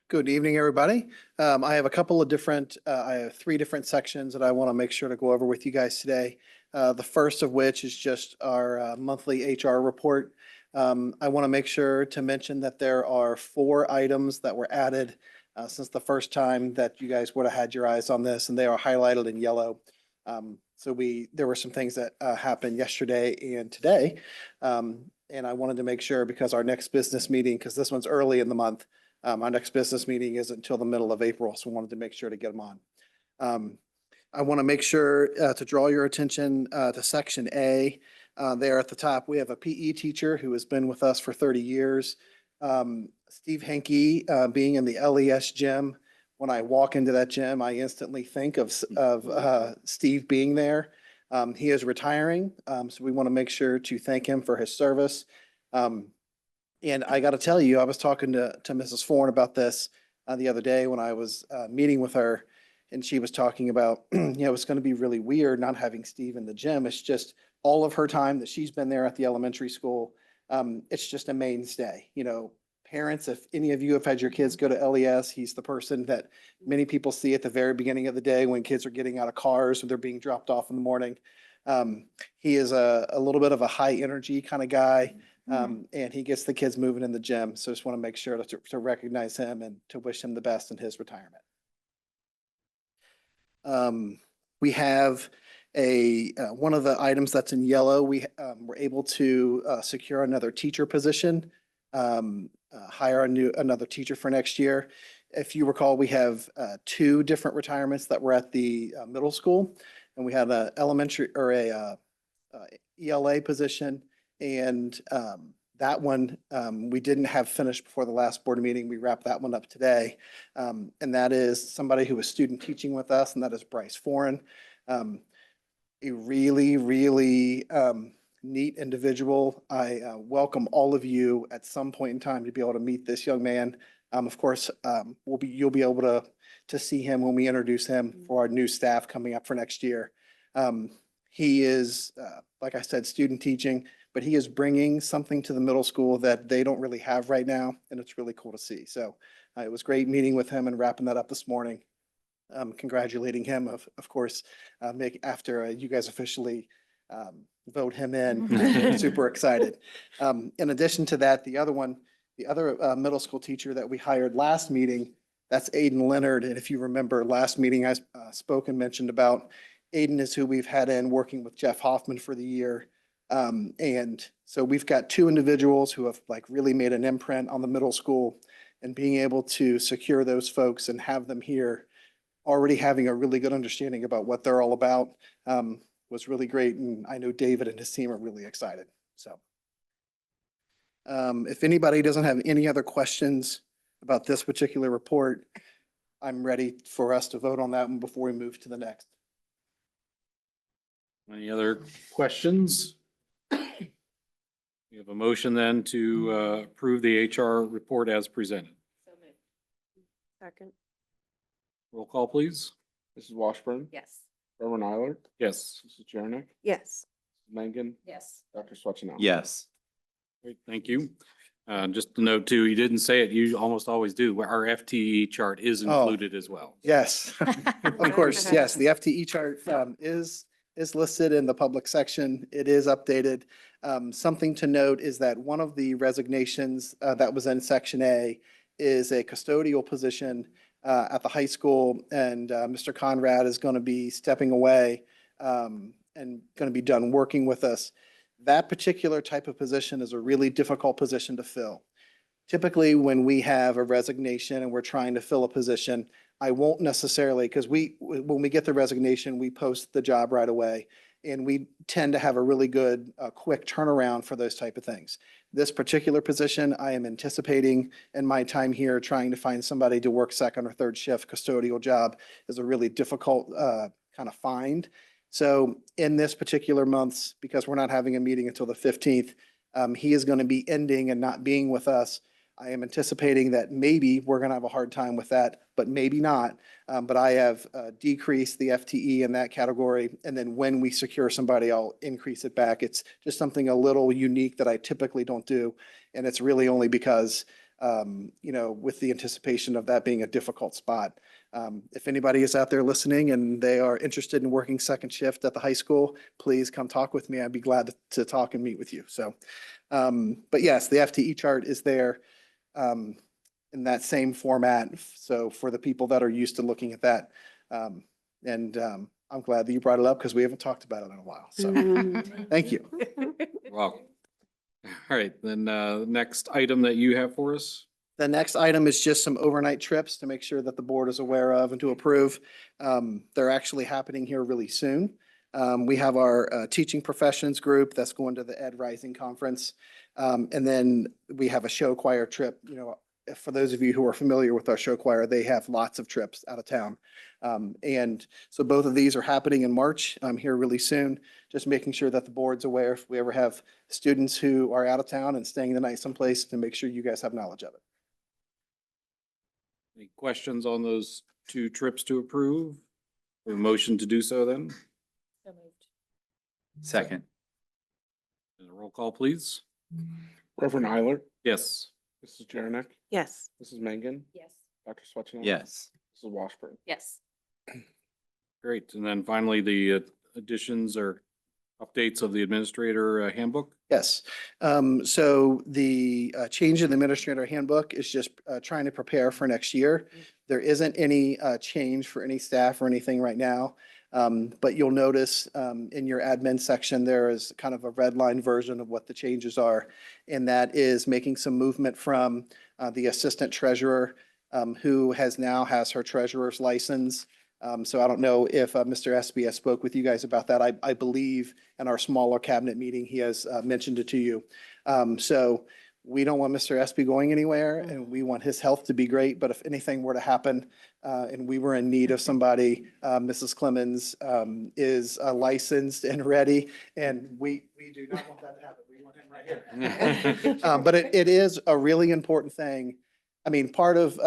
Good evening, everybody. I have a couple of different, I have three different sections that I want to make sure to go over with you guys today. The first of which is just our monthly HR report. I want to make sure to mention that there are 4 items that were added since the first time that you guys would have had your eyes on this, and they are highlighted in yellow. So there were some things that happened yesterday and today. And I wanted to make sure, because our next business meeting, because this one's early in the month, our next business meeting isn't until the middle of April, so wanted to make sure to get them on. I want to make sure to draw your attention to Section A. There at the top, we have a PE teacher who has been with us for 30 years. Steve Henke, being in the LES gym. When I walk into that gym, I instantly think of Steve being there. He is retiring, so we want to make sure to thank him for his service. And I got to tell you, I was talking to Mrs. Forn about this the other day when I was meeting with her, and she was talking about, it's going to be really weird not having Steve in the gym. It's just all of her time that she's been there at the elementary school. It's just a mainstay. Parents, if any of you have had your kids go to LES, he's the person that many people see at the very beginning of the day when kids are getting out of cars or they're being dropped off in the morning. He is a little bit of a high energy kind of guy. And he gets the kids moving in the gym. So just want to make sure to recognize him and to wish him the best in his retirement. We have one of the items that's in yellow. We were able to secure another teacher position, hire another teacher for next year. If you recall, we have 2 different retirements that were at the middle school, and we had an elementary or a ELA position. And that one we didn't have finished before the last board meeting. We wrapped that one up today. And that is somebody who was student teaching with us, and that is Bryce Foreign. A really, really neat individual. I welcome all of you at some point in time to be able to meet this young man. Of course, you'll be able to see him when we introduce him for our new staff coming up for next year. He is, like I said, student teaching, but he is bringing something to the middle school that they don't really have right now, and it's really cool to see. So it was great meeting with him and wrapping that up this morning. Congratulating him, of course, after you guys officially vote him in. Super excited. In addition to that, the other middle school teacher that we hired last meeting, that's Aiden Leonard. And if you remember last meeting, I spoke and mentioned about Aiden is who we've had in working with Jeff Hoffman for the year. And so we've got 2 individuals who have really made an imprint on the middle school, and being able to secure those folks and have them here already having a really good understanding about what they're all about was really great. And I know David and his team are really excited. So if anybody doesn't have any other questions about this particular report, I'm ready for us to vote on that one before we move to the next. Any other questions? We have a motion then to approve the HR report as presented. Second. Roll call, please. Mrs. Washburn, Yes. Reverend Eilert, Yes. Mrs. Jernick, Yes. Mangan, Yes. Dr. Swetchenow. Yes. Great, thank you. Just to note too, you didn't say it, you almost always do, where our FTE chart is Oh. included as well. Yes, of course. Yes, the FTE chart is listed in the public section. It is updated. Something to note is that one of the resignations that was in Section A is a custodial position at the high school, and Mr. Conrad is going to be stepping away and going to be done working with us. That particular type of position is a really difficult position to fill. Typically, when we have a resignation and we're trying to fill a position, I won't necessarily, because when we get the resignation, we post the job right away, and we tend to have a really good, quick turnaround for those type of things. This particular position, I am anticipating in my time here, trying to find somebody to work second or third shift custodial job is a really difficult kind kind of find. So in this particular month's, because we're not having a meeting until the 15th, he is going to be ending and not being with us. I am anticipating that maybe we're going to have a hard time with that, but maybe not. But I have decreased the FTE in that category. And then when we secure somebody, I'll increase it back. It's just something a little unique that I typically don't do. And it's really only because, with the anticipation of that being a difficult spot. If anybody is out there listening and they are interested in working second shift at the high school, please come talk with me. I'd be glad to talk and meet with you. So, but yes, the FTE chart is there in that same format. So for the people that are used to looking at that, I'm glad that you brought it up because we haven't talked about it in a while. So thank you. Wow. All right, then, next item that you have for us? The next item is just some overnight trips to make sure that the board is aware of and to approve. They're actually happening here really soon. We have our teaching professions group that's going to the Ed Rising Conference. And then we have a show choir trip. For those of you who are familiar with our show choir, they have lots of trips out of town. And so both of these are happening in March, here really soon. Just making sure that the board's aware if we ever have students who are out of town and staying the night someplace, to make sure you guys have knowledge of it. Any questions on those two trips to approve? A motion to do so then? So moved. Second. And a roll call, please. Reverend Eiler, Yes. Mrs. Jarenick, Yes. Mrs. Mangan, Yes. Dr. Swetchner. Yes. Mrs. Washburn. Yes. Great. And then finally, the additions or updates of the administrator handbook. Yes. So the change in the administrator handbook is just trying to prepare for next year. There isn't any change for any staff or anything right now. But you'll notice in your admin section, there is kind of a red line version of what the changes are. And that is making some movement from the assistant treasurer who has her treasurer's license. So I don't know if Mr. Espy has spoke with you guys about that. I believe in our smaller cabinet meeting, he has mentioned it to you. So we don't want Mr. Espy going anywhere and we want his health to be great. But if anything were to happen and we were in need of somebody, Mrs. Clemens is licensed and ready. And we do not want that to happen. We want him right here. But it is a really important thing. I mean, part of,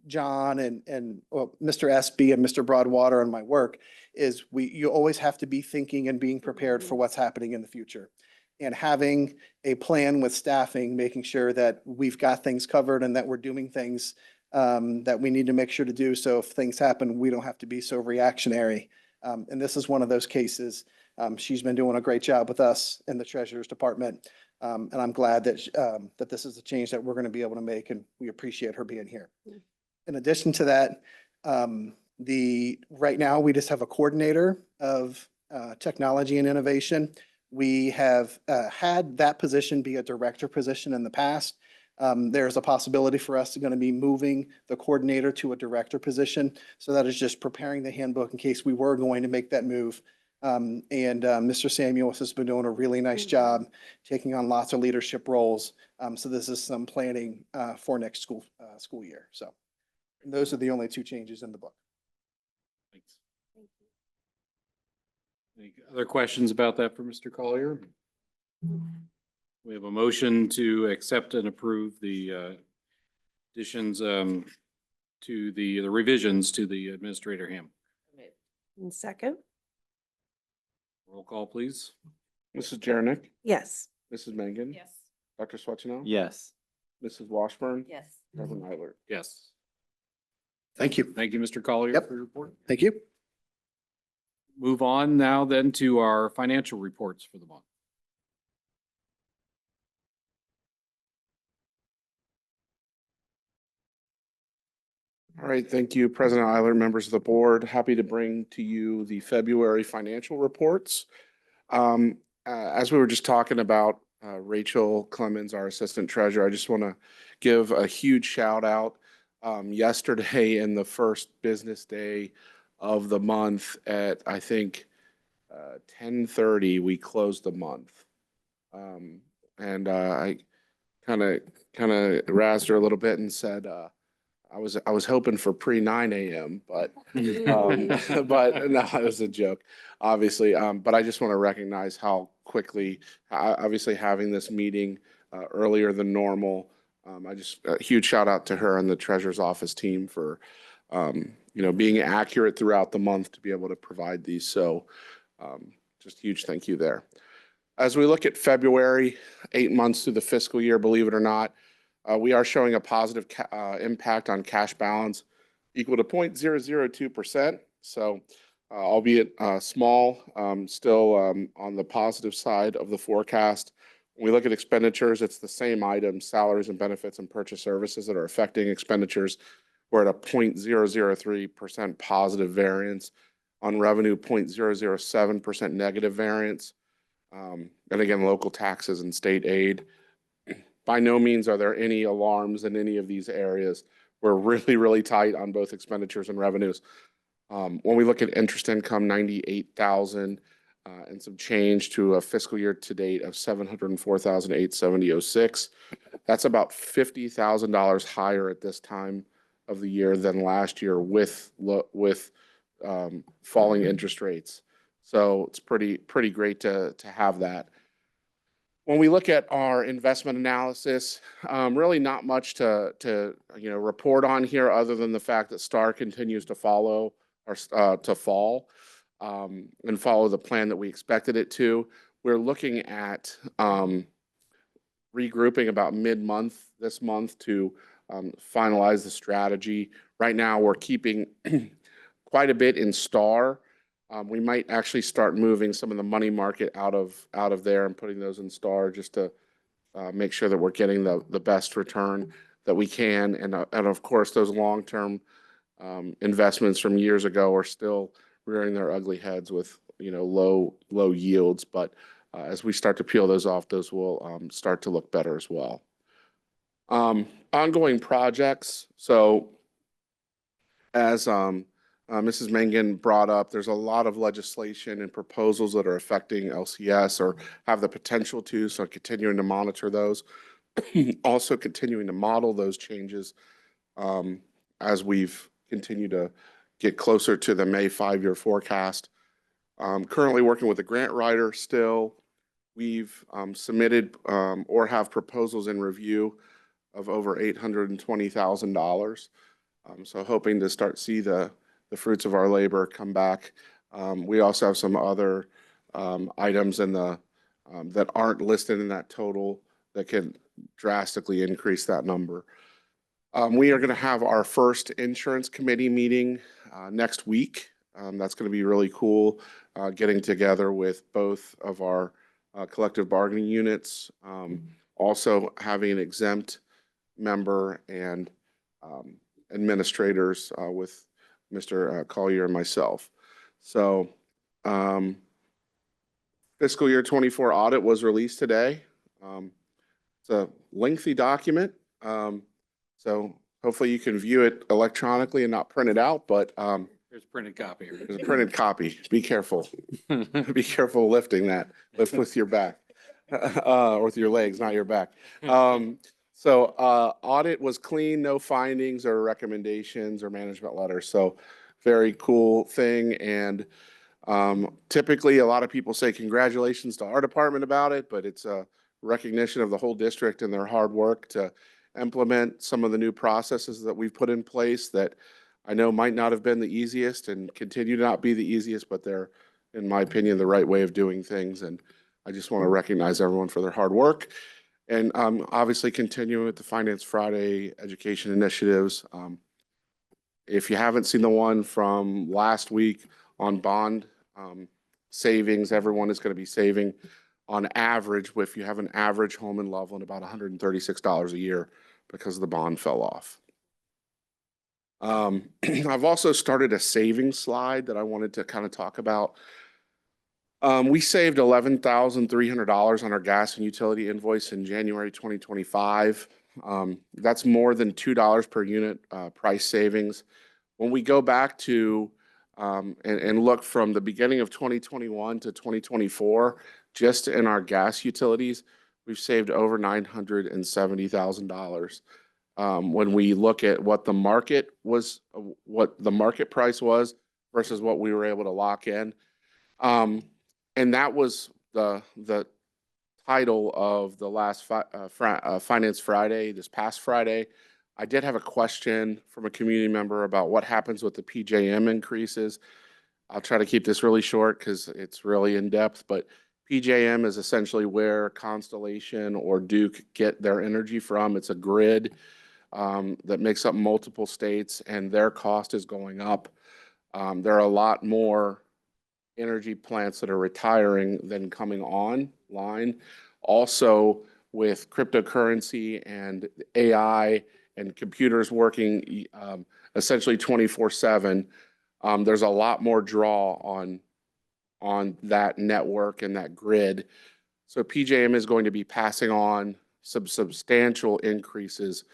John and Mr. Espy and Mr. Broadwater and my work is you always have to be thinking and being prepared for what's happening in the future. And having a plan with staffing, making sure that we've got things covered and that we're doing things that we need to make sure to do. So if things happen, we don't have to be so reactionary. And this is one of those cases. She's been doing a great job with us in the Treasurer's Department. And I'm glad that that this is a change that we're going to be able to make, and we appreciate her being here. In addition to that, right now we just have a coordinator of technology and innovation. We have had that position be a director position in the past. There's a possibility for us to going to be moving the coordinator to a director position. So that is just preparing the handbook in case we were going to make that move. Mr. Samuels has been doing a really nice job taking on lots of leadership roles. So this is some planning for next school year. So those are the only two changes in the book. Thanks. Any other questions about that for Mr. Collier? We have a motion to accept and approve the additions to the revisions to the administrator handbook. And second? Roll call, please. Mrs. Jarenick, Yes. Mrs. Mangan. Yes. Dr. Swetchner. Yes. Mrs. Washburn. Yes. Reverend Eiler. Yes. Thank you. Thank you, Mr. Collier, Yep. for your report. Thank you. Move on now then to our financial reports for the month. All right, thank you, President Eiler, members of the board. Happy to bring to you the February financial reports. As we were just talking about, Rachel Clemens, our assistant treasurer, I just want to give a huge shout out. Yesterday in the first business day of the month at, I think, 10:30, we closed the month. I kind of razzed her a little bit and said, I was hoping for pre-9 AM, but but no, it was a joke, obviously. But I just want to recognize how quickly, obviously having this meeting earlier than normal. I just, a huge shout out to her and the treasurer's office team for, being accurate throughout the month to be able to provide these. So just huge thank you there. As we look at February, 8 months through the fiscal year, believe it or not, we are showing a positive impact on cash balance equal to 0.002%. So albeit small, still on the positive side of the forecast. When we look at expenditures, it's the same items, salaries and benefits and purchase services that are affecting expenditures. We're at a 0.003% positive variance. On revenue, 0.007% negative variance. And again, local taxes and state aid. By no means are there any alarms in any of these areas. We're really, really tight on both expenditures and revenues. When we look at interest income, 98,000 and some change to a fiscal year to date of 704,870.06. That's about $50,000 higher at this time of the year than last year with falling interest rates. So it's pretty great to have that. When we look at our investment analysis, really not much to report on here other than the fact that STAR continues to follow or to fall and follow the plan that we expected it to. We're looking at regrouping about mid-month this month to finalize the strategy. Right now, we're keeping quite a bit in STAR. We might actually start moving some of the money market out of there and putting those in STAR just to make sure that we're getting the best return that we can. And of course, those long-term investments from years ago are still rearing their ugly heads with low yields. But as we start to peel those off, those will start to look better as well. Ongoing projects. So as Mrs. Mangan brought up, there's a lot of legislation and proposals that are affecting LCS or have the potential to, so continuing to monitor those. Also continuing to model those changes as we've continued to get closer to the May 5-year forecast. Currently working with a grant writer still. We've submitted or have proposals in review of over $820,000. So hoping to start see the fruits of our labor come back. We also have some other items in the that aren't listed in that total that can drastically increase that number. We are going to have our first insurance committee meeting next week. That's going to be really cool, getting together with both of our collective bargaining units, also having an exempt member and administrators with Mr. Collier and myself. So fiscal year 24 audit was released today. It's a lengthy document. So hopefully you can view it electronically and not print it out, but There's a printed copy here. there's a printed copy. Be careful. Be careful lifting that. Lift with your back or with your legs, not your back. So audit was clean, no findings or recommendations or management letters. So very cool thing. And typically a lot of people say congratulations to our department about it, but it's a recognition of the whole district and their hard work to implement some of the new processes that we've put in place that I know might not have been the easiest and continue to not be the easiest, but they're, in my opinion, the right way of doing things. And I just want to recognize everyone for their hard work. And obviously continuing with the Finance Friday education initiatives. If you haven't seen the one from last week on bond savings, everyone is going to be saving on average, if you have an average home in Loveland, about $136 a year because the bond fell off. I've also started a savings slide that I wanted to kind of talk about. We saved $11,300 on our gas and utility invoice in January 2025. That's more than $2 per unit price savings. When we go back to and look from the beginning of 2021 to 2024, just in our gas utilities, we've saved over $970,000. when we look at what the market was, what the market price was versus what we were able to lock in. And that was the title of the last Finance Friday, this past Friday. I did have a question from a community member about what happens with the PJM increases. I'll try to keep this really short because it's really in depth, but PJM is essentially where Constellation or Duke get their energy from. It's a grid that makes up multiple states, and their cost is going up. There are a lot more energy plants that are retiring than coming online. Also, with cryptocurrency and AI and computers working essentially 24/7, there's a lot more draw on that network and that grid. So PJM is going to be passing on some substantial increases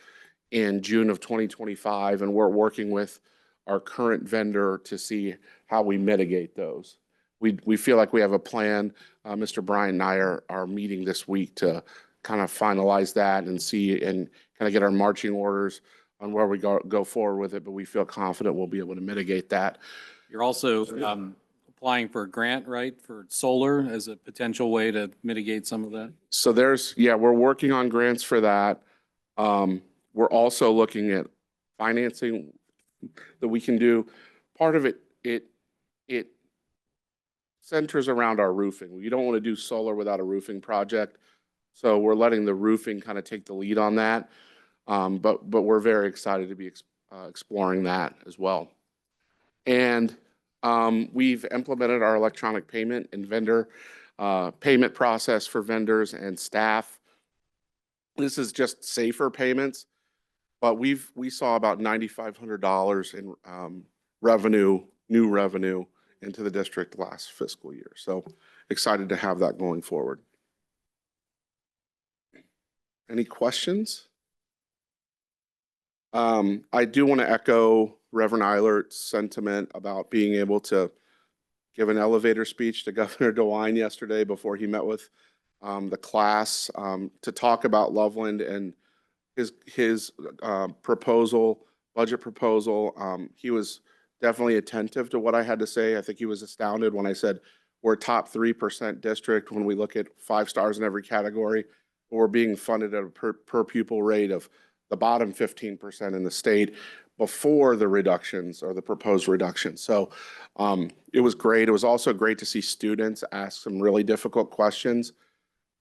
in June of 2025, and we're working with our current vendor to see how we mitigate those. We feel like we have a plan. Mr. Brian and I are meeting this week to kind of finalize that and see and kind of get our marching orders on where we go forward with it, but we feel confident we'll be able to mitigate that. You're also applying for a grant, right, for solar as a potential way to mitigate some of that? So we're working on grants for that. We're also looking at financing that we can do. Part of it centers around our roofing. You don't want to do solar without a roofing project. So we're letting the roofing kind of take the lead on that. But we're very excited to be exploring that as well. And we've implemented our electronic payment and vendor payment process for vendors and staff. This is just safer payments, but we saw about $9,500 in new revenue into the district last fiscal year. So excited to have that going forward. Any questions? I do want to echo Reverend Eilert's sentiment about being able to give an elevator speech to Governor DeWine yesterday before he met with the class to talk about Loveland and his budget proposal. He was definitely attentive to what I had to say. I think he was astounded when I said we're a top 3% district when we look at 5 stars in every category. We're being funded at a per pupil rate of the bottom 15% in the state before the reductions or the proposed reductions. So it was great. It was also great to see students ask some really difficult questions.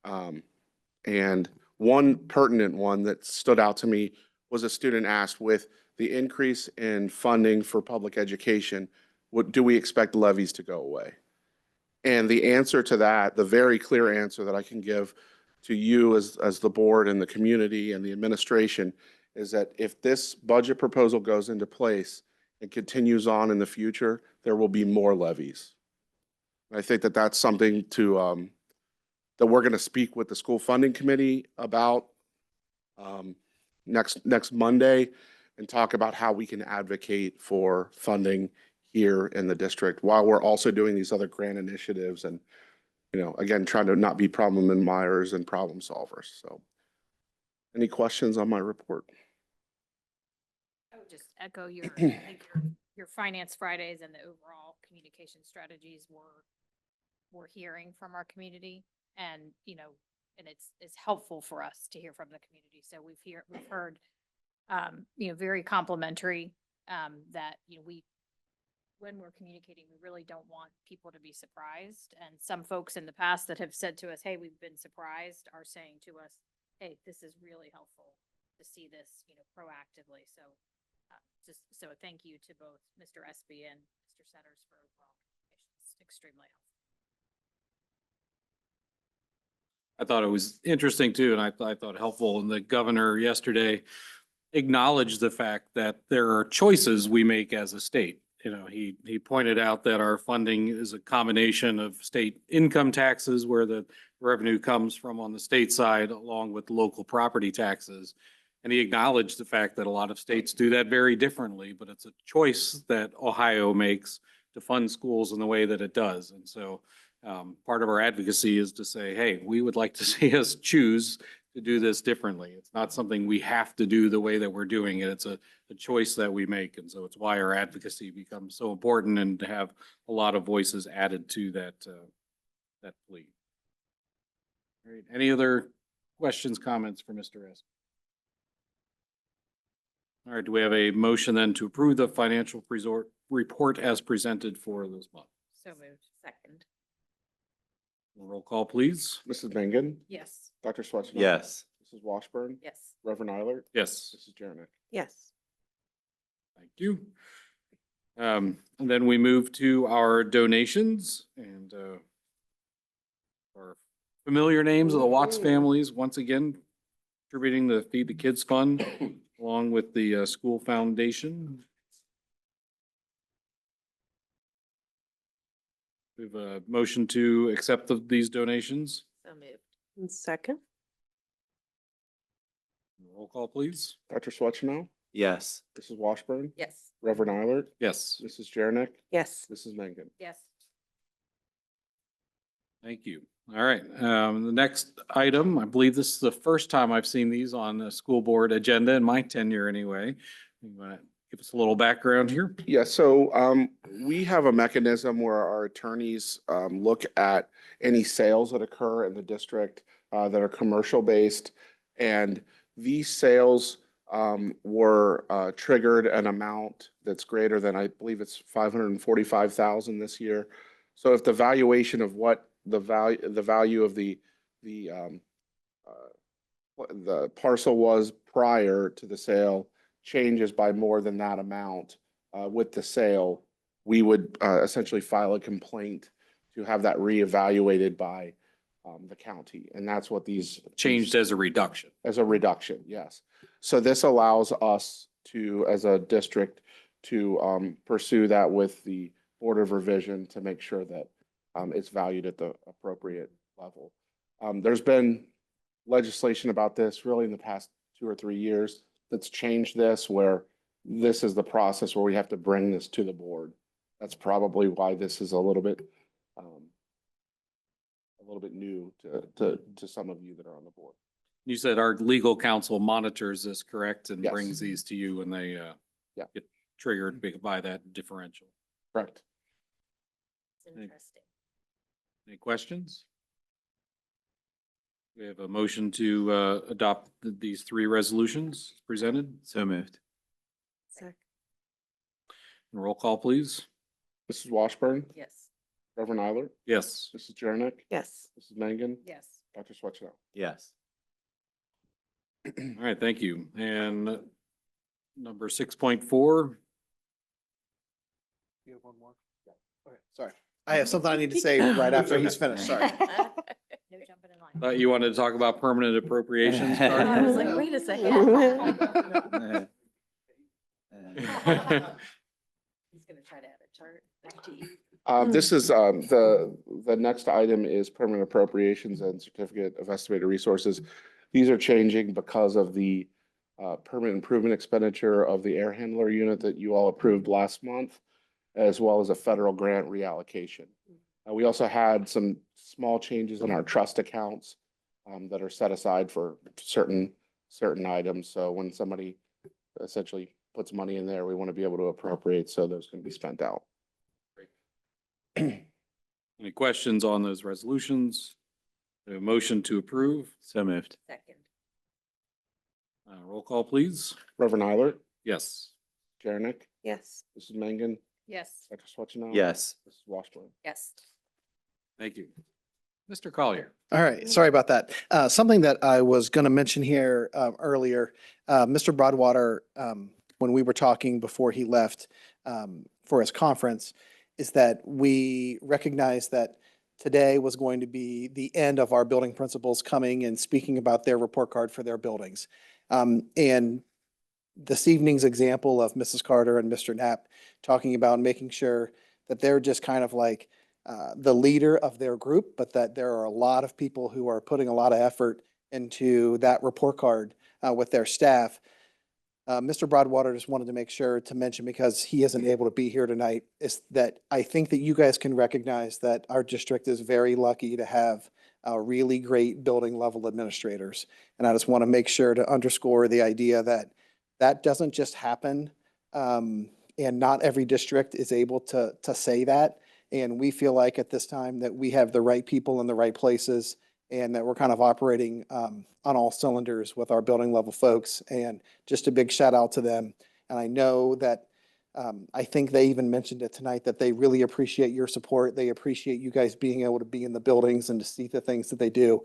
And one pertinent one that stood out to me was a student asked, with the increase in funding for public education, do we expect levies to go away? And the answer to that, the very clear answer that I can give to you as the board and the community and the administration, is that if this budget proposal goes into place and continues on in the future, there will be more levies. And I think that that's something to that we're going to speak with the school funding committee about next Monday and talk about how we can advocate for funding here in the district while we're also doing these other grant initiatives and, again, trying to not be problem minimizers and problem solvers. So any questions on my report? I would just echo I think your Finance Fridays and the overall communication strategies we're hearing from our community, and and it's helpful for us to hear from the community. So we've heard very complimentary that when we're communicating, we really don't want people to be surprised. And some folks in the past that have said to us, "Hey, we've been surprised," are saying to us, "Hey, this is really helpful to see this, proactively." So so thank you to both Mr. Espy and Mr. Setters for overall communication. It's extremely helpful. I thought it was interesting too, and I thought helpful. And the governor yesterday acknowledged the fact that there are choices we make as a state. He pointed out that our funding is a combination of state income taxes, where the revenue comes from on the state side, along with local property taxes. And he acknowledged the fact that a lot of states do that very differently, but it's a choice that Ohio makes to fund schools in the way that it does. And so part of our advocacy is to say, hey, we would like to see us choose to do this differently. It's not something we have to do the way that we're doing it. It's a choice that we make. And so it's why our advocacy becomes so important and to have a lot of voices added to that plea. All right, any other questions, comments for Mr. S? All right, do we have a motion then to approve the financial report as presented for this month? So moved. Second. Roll call, please. Mrs. Mangan, Yes. Dr. Swetchner. Yes. Mrs. Washburn. Yes. Reverend Eilert. Yes. Mrs. Jernick. Yes. Thank you. And then we move to our donations and our familiar names of the Watts families, once again, contributing the Feed the Kids Fund along with the school foundation. We have a motion to accept these donations. So moved. And second? Roll call, please. Dr. Swetchner. Yes. Mrs. Washburn. Yes. Reverend Eilert. Yes, Mrs. Jernick. Yes. Mrs. Mangan. Yes. thank you. All right, the next item, I believe this is the first time I've seen these on the school board agenda in my tenure anyway. You want to give us a little background here? Yeah, so we have a mechanism where our attorneys look at any sales that occur in the district that are commercial based. And these sales were triggered an amount that's greater than, I believe it's 545,000 this year. So if the valuation of what the value of the parcel was prior to the sale changes by more than that amount with the sale, we would essentially file a complaint to have that reevaluated by the county. And that's what these Changed as a reduction. as a reduction, yes. So this allows us to, as a district, to pursue that with the Board of Revision to make sure that it's valued at the appropriate level. There's been legislation about this really in the past 2 or 3 years that's changed this, where this is the process where we have to bring this to the board. That's probably why this is a little bit new to some of you that are on the board. You said our legal counsel monitors this, correct? And Yes. brings these to you when they Yeah. get triggered by that differential. Correct. It's interesting. Any questions? We have a motion to adopt these 3 resolutions presented. So moved. Second. Roll call, please. Mrs. Washburn, Yes. Reverend Eilert, Yes. Mrs. Jernick, Yes. Mrs. Mangan, Yes. Dr. Swetchner. Yes. All right, thank you. And number 6.4. You have one more? Okay, sorry. I have something I need to say right after he's finished, sorry. No jumping in line. Thought you wanted to talk about permanent appropriations. Carter? I was like, wait a second. He's gonna try to add a chart. Back to you. This is, the next item is permanent appropriations and certificate of estimated resources. These are changing because of the permanent improvement expenditure of the air handler unit that you all approved last month, as well as a federal grant reallocation. We also had some small changes in our trust accounts that are set aside for certain items. So when somebody essentially puts money in there, we want to be able to appropriate, so those can be spent out. Any questions on those resolutions? A motion to approve. So moved. Second. Roll call, please. Reverend Eilert, Yes. Jernick, Yes. Mrs. Mangan, Yes. Dr. Swetchner. Yes. Mrs. Washburn. Yes. Thank you. Mr. Collier. All right, sorry about that. Something that I was going to mention here earlier, Mr. Broadwater, when we were talking before he left for his conference, is that we recognize that today was going to be the end of our building principals coming and speaking about their report card for their buildings. And this evening's example of Mrs. Carter and Mr. Knapp talking about making sure that they're just kind of like the leader of their group, but that there are a lot of people who are putting a lot of effort into that report card with their staff. Mr. Broadwater just wanted to make sure to mention, because he isn't able to be here tonight, is that I think that you guys can recognize that our district is very lucky to have really great building level administrators. And I just want to make sure to underscore the idea that that doesn't just happen. And not every district is able to say that. And we feel like at this time that we have the right people in the right places and that we're kind of operating on all cylinders with our building level folks. And just a big shout out to them. And I know that I think they even mentioned it tonight that they really appreciate your support. They appreciate you guys being able to be in the buildings and to see the things that they do.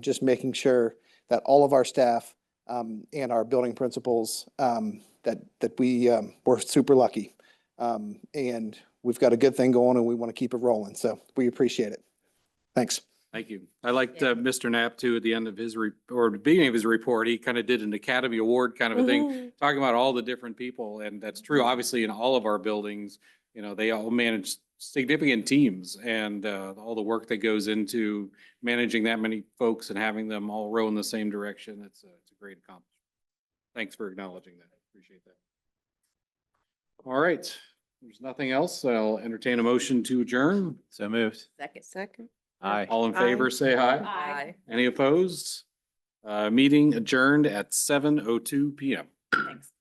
Just making sure that all of our staff and our building principals we're super lucky. And we've got a good thing going and we want to keep it rolling. So we appreciate it. Thanks. Thank you. I liked Mr. Knapp too, at the end of his or the beginning of his report, he kind of did an Academy Award kind of a thing, talking about all the different people. And that's true, obviously, in all of our buildings, you know, they all manage significant teams and all the work that goes into managing that many folks and having them all row in the same direction. It's a great accomplishment. Thanks for acknowledging that. Appreciate that. All right. There's nothing else. I'll entertain a motion to adjourn. So moved. Second. Aye. All in favor, say aye. Aye. Any opposed? Meeting adjourned at 7:02 PM. Thanks.